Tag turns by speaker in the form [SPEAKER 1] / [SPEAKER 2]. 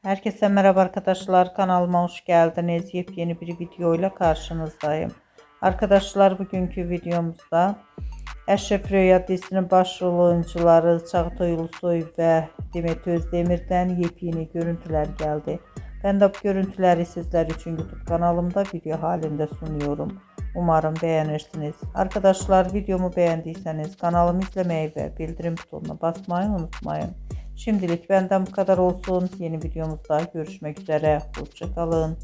[SPEAKER 1] Herkese merhaba arkadaşlar, kanalıma hoş geldiniz. Yepyeni bir videoyla karşınızdayım. Arkadaşlar, bugünkü videomuzda Eşref Rüya dizisinin başrol oyuncuları Çağatay Ulusoy ve Demet Özdemir'den yepyeni görüntüler geldi. Ben de bu görüntüleri sizler için YouTube kanalımda video halinde sunuyorum. Umarım beğenirsiniz. Arkadaşlar, videomu beğendiyseniz kanalımı izlemeyi ve bildirim butonuna basmayı unutmayın. Şimdilik benden bu kadar olsun. Yeni videomuzda görüşmek üzere. Hoşça kalın.